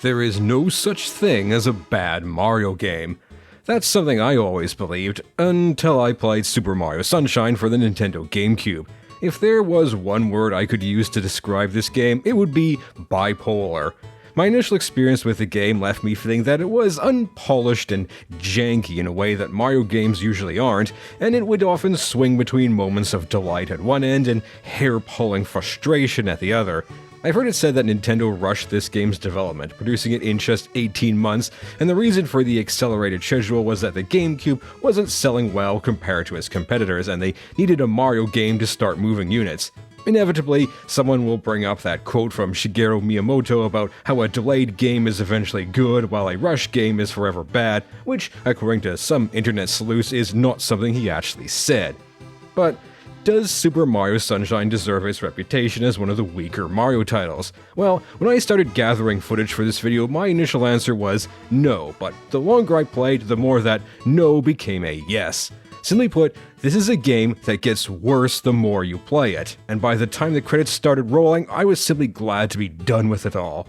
There is no such thing as a bad Mario game. That's something I always believed, until I played Super Mario Sunshine for the Nintendo GameCube. If there was one word I could use to describe this game, it would be bipolar. My initial experience with the game left me feeling that it was unpolished and janky in a way that Mario games usually aren't, and it would often swing between moments of delight at one end and hair-pulling frustration at the other. I've heard it said that Nintendo rushed this game's development, producing it in just 18 months, and the reason for the accelerated schedule was that the GameCube wasn't selling well compared to its competitors, and they needed a Mario game to start moving units. Inevitably, someone will bring up that quote from Shigeru Miyamoto about how a delayed game is eventually good while a rushed game is forever bad, which, according to some internet sleuths, is not something he actually said. But does Super Mario Sunshine deserve its reputation as one of the weaker Mario titles? Well, when I started gathering footage for this video, my initial answer was no, but the longer I played, the more that no became a yes. Simply put, this is a game that gets worse the more you play it, and by the time the credits started rolling, I was simply glad to be done with it all.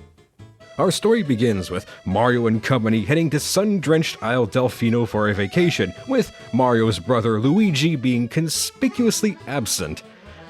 Our story begins with Mario and company heading to sun-drenched Isle Delfino for a vacation, with Mario's brother Luigi being conspicuously absent.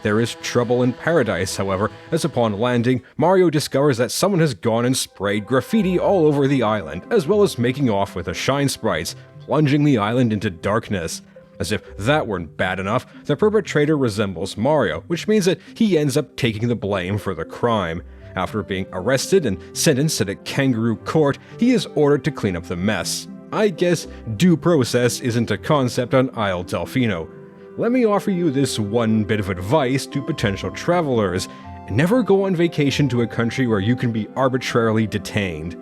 There is trouble in paradise, however, as upon landing, Mario discovers that someone has gone and sprayed graffiti all over the island, as well as making off with the shine sprites, plunging the island into darkness. As if that weren't bad enough, the perpetrator resembles Mario, which means that he ends up taking the blame for the crime. After being arrested and sentenced at a kangaroo court, he is ordered to clean up the mess. I guess due process isn't a concept on Isle Delfino. Let me offer you this one bit of advice to potential travelers. Never go on vacation to a country where you can be arbitrarily detained.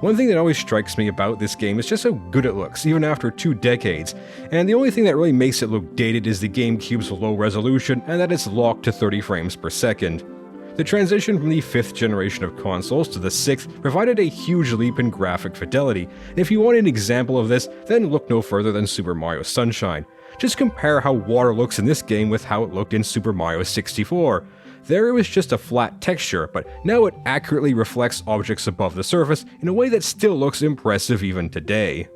One thing that always strikes me about this game is just how good it looks, even after 2 decades, and the only thing that really makes it look dated is the GameCube's low resolution and that it's locked to 30 frames per second. The transition from the 5th generation of consoles to the 6th provided a huge leap in graphic fidelity, and if you want an example of this, then look no further than Super Mario Sunshine. Just compare how water looks in this game with how it looked in Super Mario 64. There it was just a flat texture, but now it accurately reflects objects above the surface in a way that still looks impressive even today.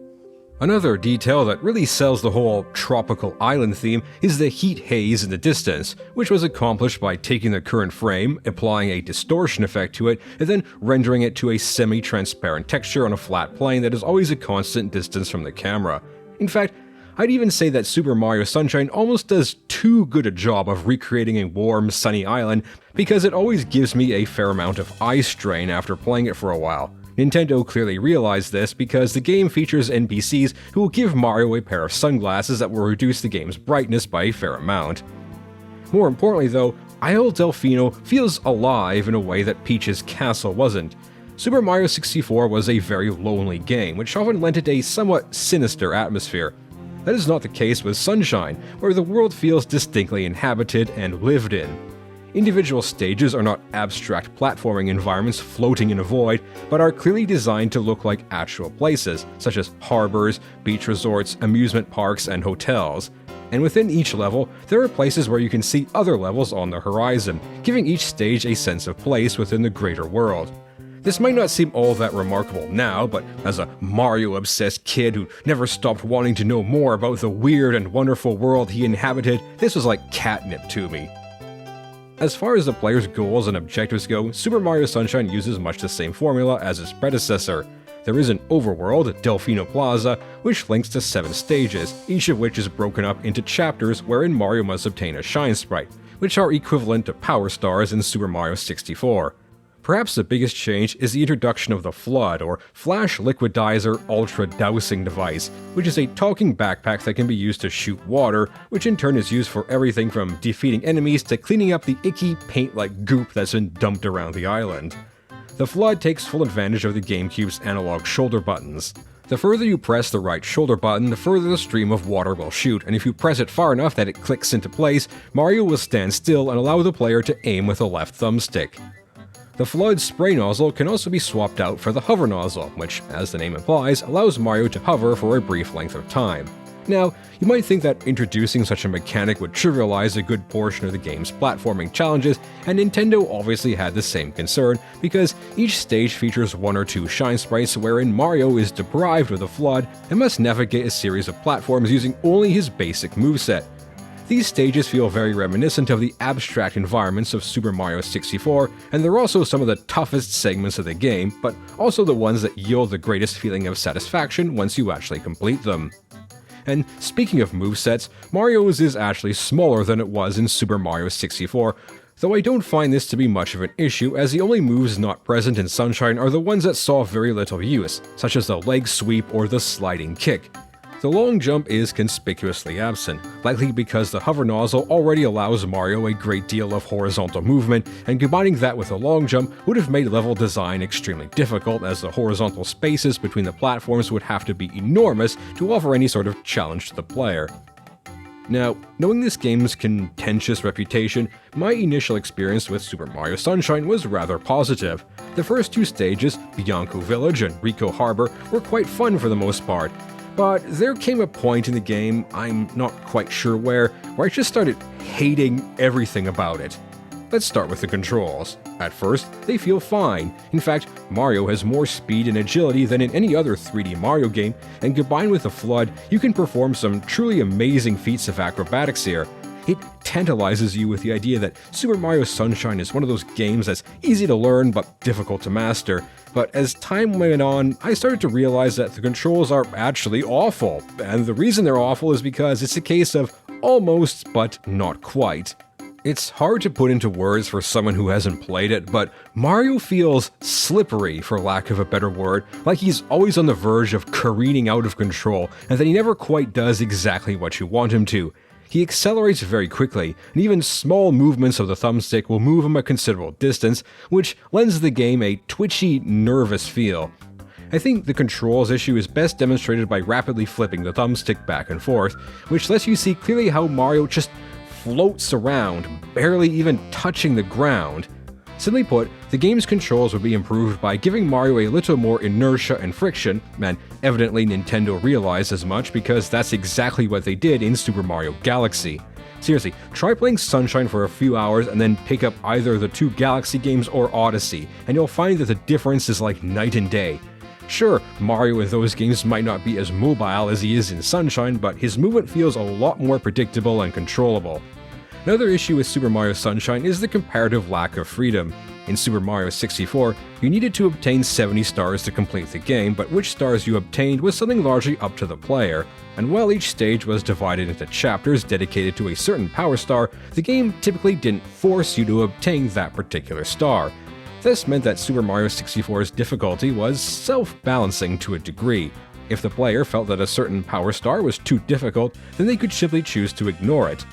Another detail that really sells the whole tropical island theme is the heat haze in the distance, which was accomplished by taking the current frame, applying a distortion effect to it, and then rendering it to a semi-transparent texture on a flat plane that is always a constant distance from the camera. In fact, I'd even say that Super Mario Sunshine almost does too good a job of recreating a warm, sunny island because it always gives me a fair amount of eye strain after playing it for a while. Nintendo clearly realized this because the game features NPCs who will give Mario a pair of sunglasses that will reduce the game's brightness by a fair amount. More importantly though, Isle Delfino feels alive in a way that Peach's castle wasn't. Super Mario 64 was a very lonely game, which often lent it a somewhat sinister atmosphere. That is not the case with Sunshine, where the world feels distinctly inhabited and lived in. Individual stages are not abstract platforming environments floating in a void, but are clearly designed to look like actual places, such as harbors, beach resorts, amusement parks, and hotels. And within each level, there are places where you can see other levels on the horizon, giving each stage a sense of place within the greater world. This might not seem all that remarkable now, but as a Mario-obsessed kid who never stopped wanting to know more about the weird and wonderful world he inhabited, this was like catnip to me. As far as the player's goals and objectives go, Super Mario Sunshine uses much the same formula as its predecessor. There is an overworld, Delfino Plaza, which links to 7 stages, each of which is broken up into chapters wherein Mario must obtain a shine sprite, which are equivalent to power stars in Super Mario 64. Perhaps the biggest change is the introduction of the Flood, or Flash Liquidizer Ultra Dousing Device, which is a talking backpack that can be used to shoot water, which in turn is used for everything from defeating enemies to cleaning up the icky paint-like goop that's been dumped around the island. The Flood takes full advantage of the GameCube's analog shoulder buttons. The further you press the right shoulder button, the further the stream of water will shoot, and if you press it far enough that it clicks into place, Mario will stand still and allow the player to aim with a left thumbstick. The Flood spray nozzle can also be swapped out for the hover nozzle, which, as the name implies, allows Mario to hover for a brief length of time. Now, you might think that introducing such a mechanic would trivialize a good portion of the game's platforming challenges, and Nintendo obviously had the same concern, because each stage features one or two shine sprites wherein Mario is deprived of the FLUDD and must navigate a series of platforms using only his basic moveset. These stages feel very reminiscent of the abstract environments of Super Mario 64, and they're also some of the toughest segments of the game, but also the ones that yield the greatest feeling of satisfaction once you actually complete them. And speaking of movesets, Mario's is actually smaller than it was in Super Mario 64, though I don't find this to be much of an issue, as the only moves not present in Sunshine are the ones that saw very little use, such as the leg sweep or the sliding kick. The long jump is conspicuously absent, likely because the hover nozzle already allows Mario a great deal of horizontal movement, and combining that with a long jump would have made level design extremely difficult, as the horizontal spaces between the platforms would have to be enormous to offer any sort of challenge to the player. Now, knowing this game's contentious reputation, my initial experience with Super Mario Sunshine was rather positive. The first two stages, Bianco Village and Rico Harbor, were quite fun for the most part. But there came a point in the game, I'm not quite sure where I just started hating everything about it. Let's start with the controls. At first, they feel fine. In fact, Mario has more speed and agility than in any other 3D Mario game, and combined with the FLUDD, you can perform some truly amazing feats of acrobatics here. It tantalizes you with the idea that Super Mario Sunshine is one of those games that's easy to learn but difficult to master. But as time went on, I started to realize that the controls are actually awful, and the reason they're awful is because it's a case of almost but not quite. It's hard to put into words for someone who hasn't played it, but Mario feels slippery, for lack of a better word, like he's always on the verge of careening out of control, and that he never quite does exactly what you want him to. He accelerates very quickly, and even small movements of the thumbstick will move him a considerable distance, which lends the game a twitchy, nervous feel. I think the controls issue is best demonstrated by rapidly flipping the thumbstick back and forth, which lets you see clearly how Mario just floats around, barely even touching the ground. Simply put, the game's controls would be improved by giving Mario a little more inertia and friction, and evidently Nintendo realized as much because that's exactly what they did in Super Mario Galaxy. Seriously, try playing Sunshine for a few hours and then pick up either the two Galaxy games or Odyssey, and you'll find that the difference is like night and day. Sure, Mario in those games might not be as mobile as he is in Sunshine, but his movement feels a lot more predictable and controllable. Another issue with Super Mario Sunshine is the comparative lack of freedom. In Super Mario 64, you needed to obtain 70 stars to complete the game, but which stars you obtained was something largely up to the player. And while each stage was divided into chapters dedicated to a certain power star, the game typically didn't force you to obtain that particular star. This meant that Super Mario 64's difficulty was self-balancing to a degree. If the player felt that a certain power star was too difficult, then they could simply choose to ignore it.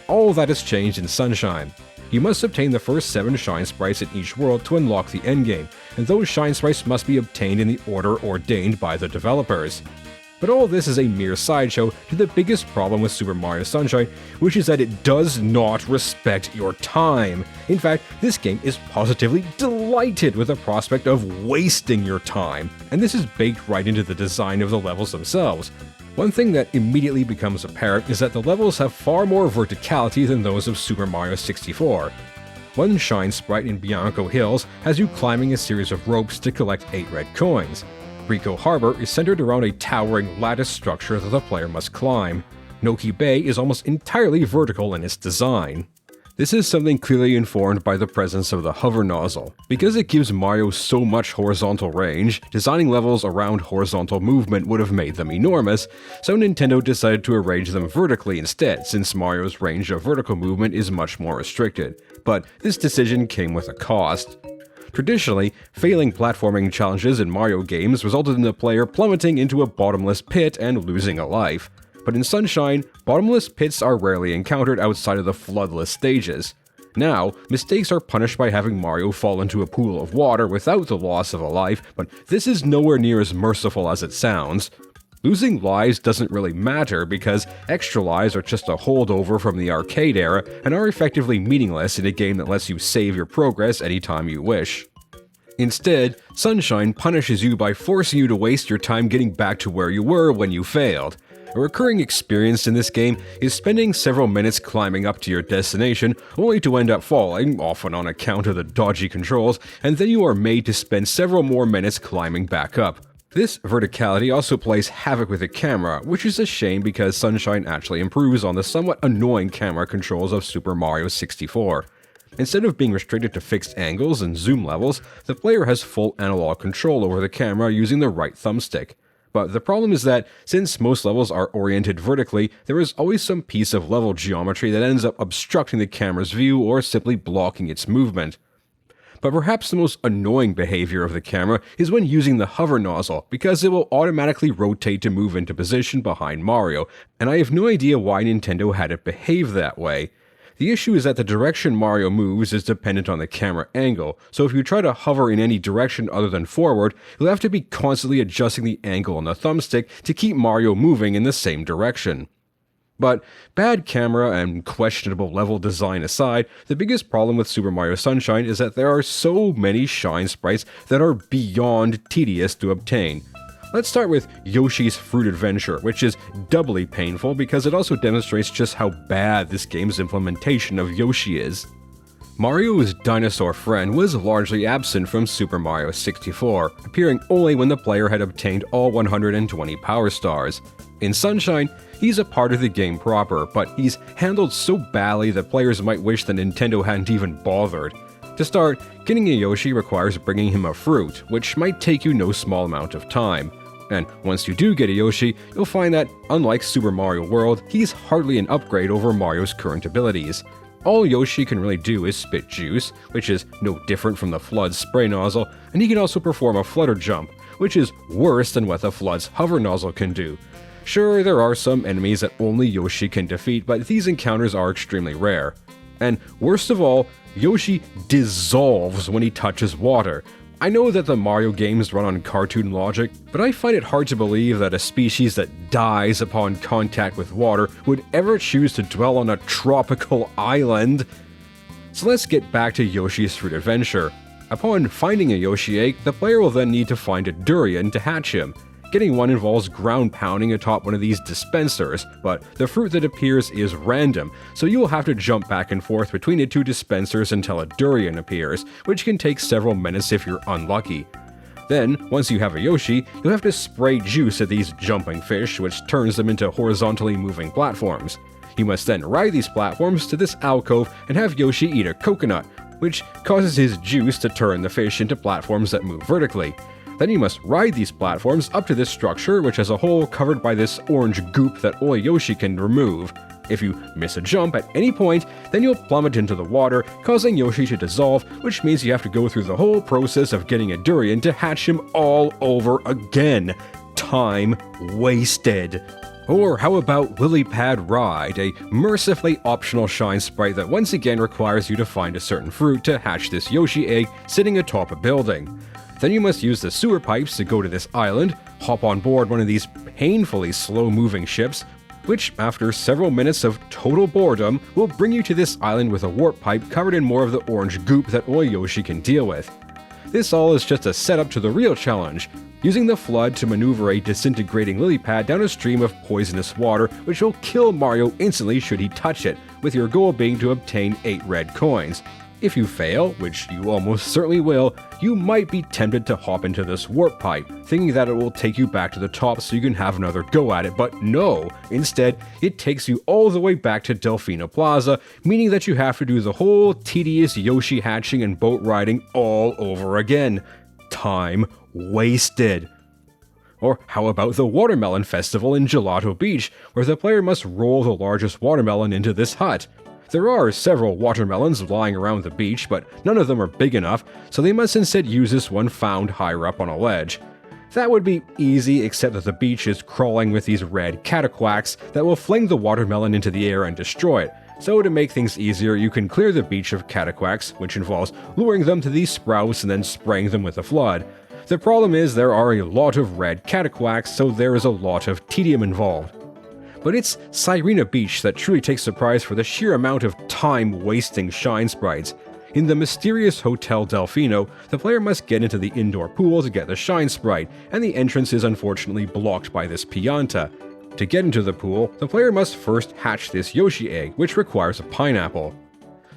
All that has changed in Sunshine. You must obtain the first 7 shine sprites in each world to unlock the endgame, and those shine sprites must be obtained in the order ordained by the developers. But all this is a mere sideshow to the biggest problem with Super Mario Sunshine, which is that it does not respect your time. In fact, this game is positively delighted with the prospect of wasting your time, and this is baked right into the design of the levels themselves. One thing that immediately becomes apparent is that the levels have far more verticality than those of Super Mario 64. One shine sprite in Bianco Hills has you climbing a series of ropes to collect 8 red coins. Rico Harbor is centered around a towering lattice structure that the player must climb. Noki Bay is almost entirely vertical in its design. This is something clearly informed by the presence of the hover nozzle. Because it gives Mario so much horizontal range, designing levels around horizontal movement would have made them enormous, so Nintendo decided to arrange them vertically instead, since Mario's range of vertical movement is much more restricted. But this decision came with a cost. Traditionally, failing platforming challenges in Mario games resulted in the player plummeting into a bottomless pit and losing a life. But in Sunshine, bottomless pits are rarely encountered outside of the floodless stages. Now, mistakes are punished by having Mario fall into a pool of water without the loss of a life, but this is nowhere near as merciful as it sounds. Losing lives doesn't really matter because extra lives are just a holdover from the arcade era and are effectively meaningless in a game that lets you save your progress anytime you wish. Instead, Sunshine punishes you by forcing you to waste your time getting back to where you were when you failed. A recurring experience in this game is spending several minutes climbing up to your destination, only to end up falling, often on account of the dodgy controls, and then you are made to spend several more minutes climbing back up. This verticality also plays havoc with the camera, which is a shame because Sunshine actually improves on the somewhat annoying camera controls of Super Mario 64. Instead of being restricted to fixed angles and zoom levels, the player has full analog control over the camera using the right thumbstick. But the problem is that, since most levels are oriented vertically, there is always some piece of level geometry that ends up obstructing the camera's view or simply blocking its movement. But perhaps the most annoying behavior of the camera is when using the hover nozzle, because it will automatically rotate to move into position behind Mario, and I have no idea why Nintendo had it behave that way. The issue is that the direction Mario moves is dependent on the camera angle, so if you try to hover in any direction other than forward, you'll have to be constantly adjusting the angle on the thumbstick to keep Mario moving in the same direction. But bad camera and questionable level design aside, the biggest problem with Super Mario Sunshine is that there are so many shine sprites that are beyond tedious to obtain. Let's start with Yoshi's Fruit Adventure, which is doubly painful because it also demonstrates just how bad this game's implementation of Yoshi is. Mario's dinosaur friend was largely absent from Super Mario 64, appearing only when the player had obtained all 120 Power Stars. In Sunshine, he's a part of the game proper, but he's handled so badly that players might wish that Nintendo hadn't even bothered. To start, getting a Yoshi requires bringing him a fruit, which might take you no small amount of time. And once you do get a Yoshi, you'll find that, unlike Super Mario World, he's hardly an upgrade over Mario's current abilities. All Yoshi can really do is spit juice, which is no different from the Flood's spray nozzle, and he can also perform a flutter jump, which is worse than what the Flood's hover nozzle can do. Sure, there are some enemies that only Yoshi can defeat, but these encounters are extremely rare. And worst of all, Yoshi dissolves when he touches water. I know that the Mario games run on cartoon logic, but I find it hard to believe that a species that dies upon contact with water would ever choose to dwell on a tropical island. So let's get back to Yoshi's Fruit Adventure. Upon finding a Yoshi egg, the player will then need to find a durian to hatch him. Getting one involves ground pounding atop one of these dispensers, but the fruit that appears is random, so you will have to jump back and forth between the two dispensers until a durian appears, which can take several minutes if you're unlucky. Then, once you have a Yoshi, you'll have to spray juice at these jumping fish, which turns them into horizontally moving platforms. You must then ride these platforms to this alcove and have Yoshi eat a coconut, which causes his juice to turn the fish into platforms that move vertically. Then you must ride these platforms up to this structure, which has a hole covered by this orange goop that only Yoshi can remove. If you miss a jump at any point, then you'll plummet into the water, causing Yoshi to dissolve, which means you have to go through the whole process of getting a durian to hatch him all over again. Time wasted. Or how about Lily Pad Ride, a mercifully optional shine sprite that once again requires you to find a certain fruit to hatch this Yoshi egg sitting atop a building. Then you must use the sewer pipes to go to this island, hop on board one of these painfully slow-moving ships, which, after several minutes of total boredom, will bring you to this island with a warp pipe covered in more of the orange goop that only Yoshi can deal with. This all is just a setup to the real challenge, using the Flood to maneuver a disintegrating lily pad down a stream of poisonous water which will kill Mario instantly should he touch it, with your goal being to obtain 8 red coins. If you fail, which you almost certainly will, you might be tempted to hop into this warp pipe, thinking that it will take you back to the top so you can have another go at it, but no! Instead, it takes you all the way back to Delfino Plaza, meaning that you have to do the whole tedious Yoshi hatching and boat riding all over again. Time wasted. Or how about the Watermelon Festival in Gelato Beach, where the player must roll the largest watermelon into this hut. There are several watermelons lying around the beach, but none of them are big enough, so they must instead use this one found higher up on a ledge. That would be easy, except that the beach is crawling with these red cataquacks that will fling the watermelon into the air and destroy it. So to make things easier, you can clear the beach of cataquacks, which involves luring them to these sprouts and then spraying them with a flood. The problem is there are a lot of red cataquacks, so there is a lot of tedium involved. But it's Sirena Beach that truly takes surprise for the sheer amount of time-wasting shine sprites. In the mysterious Hotel Delfino, the player must get into the indoor pool to get the shine sprite, and the entrance is unfortunately blocked by this pianta. To get into the pool, the player must first hatch this Yoshi egg, which requires a pineapple.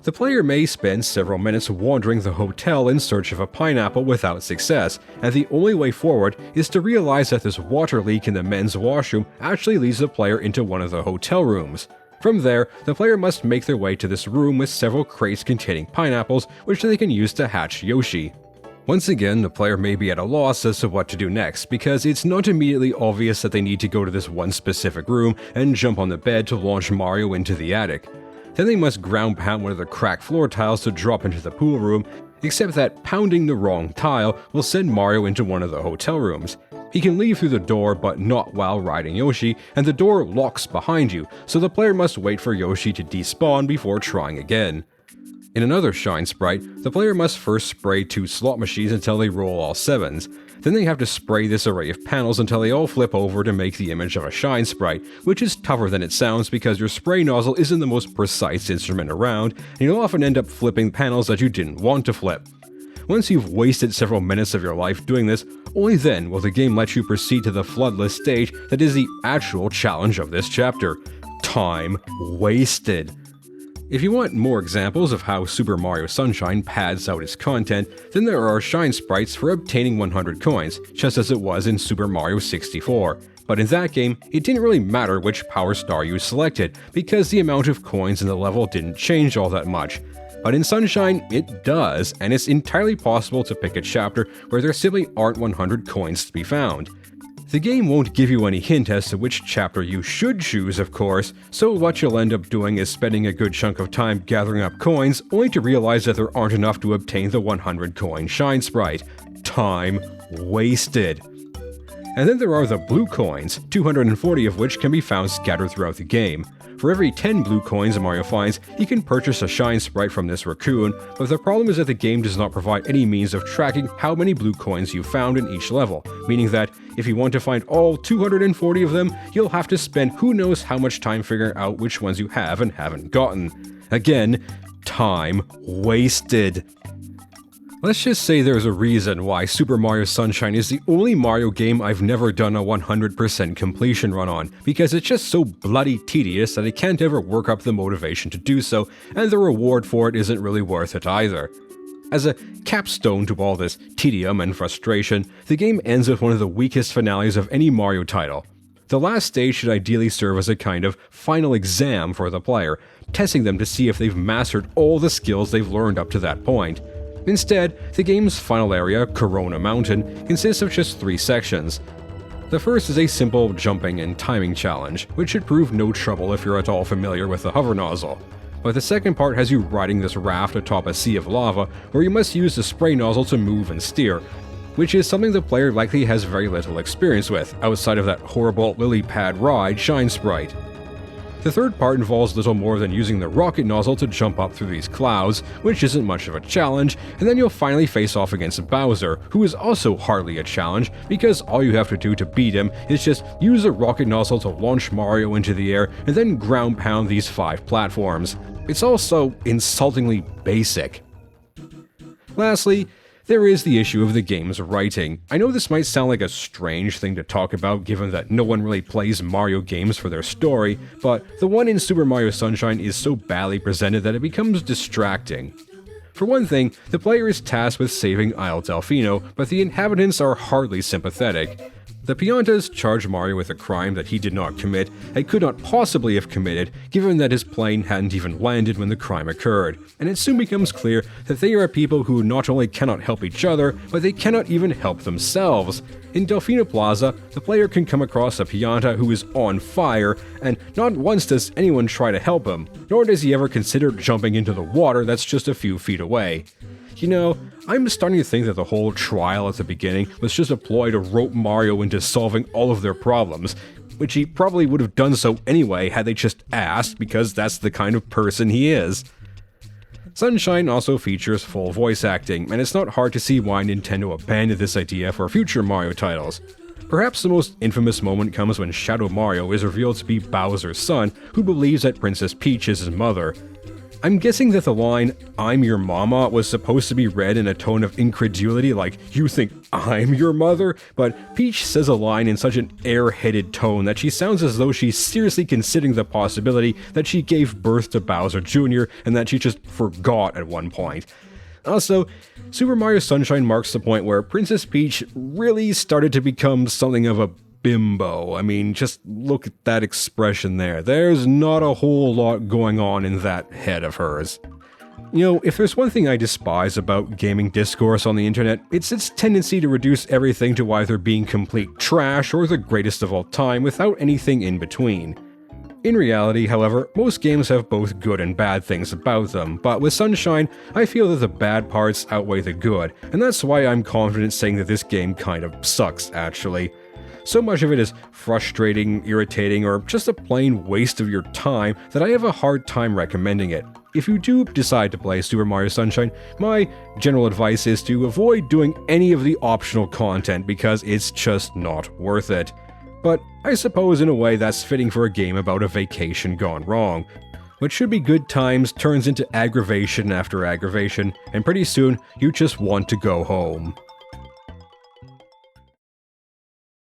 The player may spend several minutes wandering the hotel in search of a pineapple without success, and the only way forward is to realize that this water leak in the men's washroom actually leads the player into one of the hotel rooms. From there, the player must make their way to this room with several crates containing pineapples, which they can use to hatch Yoshi. Once again, the player may be at a loss as to what to do next, because it's not immediately obvious that they need to go to this one specific room and jump on the bed to launch Mario into the attic. Then they must ground pound one of the cracked floor tiles to drop into the pool room, except that pounding the wrong tile will send Mario into one of the hotel rooms. He can leave through the door, but not while riding Yoshi, and the door locks behind you, so the player must wait for Yoshi to despawn before trying again. In another Shine Sprite, the player must first spray 2 slot machines until they roll all 7s. Then they have to spray this array of panels until they all flip over to make the image of a Shine Sprite, which is tougher than it sounds because your spray nozzle isn't the most precise instrument around, and you'll often end up flipping panels that you didn't want to flip. Once you've wasted several minutes of your life doing this, only then will the game let you proceed to the floodless stage that is the actual challenge of this chapter. Time wasted. If you want more examples of how Super Mario Sunshine pads out its content, then there are Shine Sprites for obtaining 100 coins, just as it was in Super Mario 64. But in that game, it didn't really matter which Power Star you selected, because the amount of coins in the level didn't change all that much. But in Sunshine, it does, and it's entirely possible to pick a chapter where there simply aren't 100 coins to be found. The game won't give you any hint as to which chapter you should choose, of course, so what you'll end up doing is spending a good chunk of time gathering up coins, only to realize that there aren't enough to obtain the 100 coin Shine Sprite. Time wasted. And then there are the blue coins, 240 of which can be found scattered throughout the game. For every 10 blue coins Mario finds, he can purchase a Shine Sprite from this raccoon, but the problem is that the game does not provide any means of tracking how many blue coins you found in each level, meaning that if you want to find all 240 of them, you'll have to spend who knows how much time figuring out which ones you have and haven't gotten. Again, time wasted. Let's just say there's a reason why Super Mario Sunshine is the only Mario game I've never done a 100% completion run on, because it's just so bloody tedious that I can't ever work up the motivation to do so, and the reward for it isn't really worth it either. As a capstone to all this tedium and frustration, the game ends with one of the weakest finales of any Mario title. The last stage should ideally serve as a kind of final exam for the player, testing them to see if they've mastered all the skills they've learned up to that point. Instead, the game's final area, Corona Mountain, consists of just 3 sections. The first is a simple jumping and timing challenge, which should prove no trouble if you're at all familiar with the hover nozzle. But the second part has you riding this raft atop a sea of lava, where you must use the spray nozzle to move and steer, which is something the player likely has very little experience with, outside of that horrible lily pad ride Shine Sprite. The third part involves little more than using the rocket nozzle to jump up through these clouds, which isn't much of a challenge, and then you'll finally face off against Bowser, who is also hardly a challenge, because all you have to do to beat him is just use a rocket nozzle to launch Mario into the air and then ground pound these 5 platforms. It's also insultingly basic. Lastly, there is the issue of the game's writing. I know this might sound like a strange thing to talk about given that no one really plays Mario games for their story, but the one in Super Mario Sunshine is so badly presented that it becomes distracting. For one thing, the player is tasked with saving Isle Delfino, but the inhabitants are hardly sympathetic. The Piantas charge Mario with a crime that he did not commit and could not possibly have committed, given that his plane hadn't even landed when the crime occurred, and it soon becomes clear that they are people who not only cannot help each other, but they cannot even help themselves. In Delfino Plaza, the player can come across a Pianta who is on fire, and not once does anyone try to help him, nor does he ever consider jumping into the water that's just a few feet away. You know, I'm starting to think that the whole trial at the beginning was just a ploy to rope Mario into solving all of their problems, which he probably would have done so anyway had they just asked, because that's the kind of person he is. Sunshine also features full voice acting, and it's not hard to see why Nintendo abandoned this idea for future Mario titles. Perhaps the most infamous moment comes when Shadow Mario is revealed to be Bowser's son, who believes that Princess Peach is his mother. I'm guessing that the line, "I'm your mama," was supposed to be read in a tone of incredulity, like, "You think I'm your mother?" But Peach says a line in such an airheaded tone that she sounds as though she's seriously considering the possibility that she gave birth to Bowser Jr. and that she just forgot at one point. Also, Super Mario Sunshine marks the point where Princess Peach really started to become something of a bimbo. I mean, just look at that expression there. There's not a whole lot going on in that head of hers. You know, if there's one thing I despise about gaming discourse on the internet, it's its tendency to reduce everything to either being complete trash or the greatest of all time without anything in between. In reality, however, most games have both good and bad things about them, but with Sunshine, I feel that the bad parts outweigh the good, and that's why I'm confident saying that this game kind of sucks, actually. So much of it is frustrating, irritating, or just a plain waste of your time that I have a hard time recommending it. If you do decide to play Super Mario Sunshine, my general advice is to avoid doing any of the optional content because it's just not worth it. But I suppose in a way that's fitting for a game about a vacation gone wrong. What should be good times turns into aggravation after aggravation, and pretty soon you just want to go home.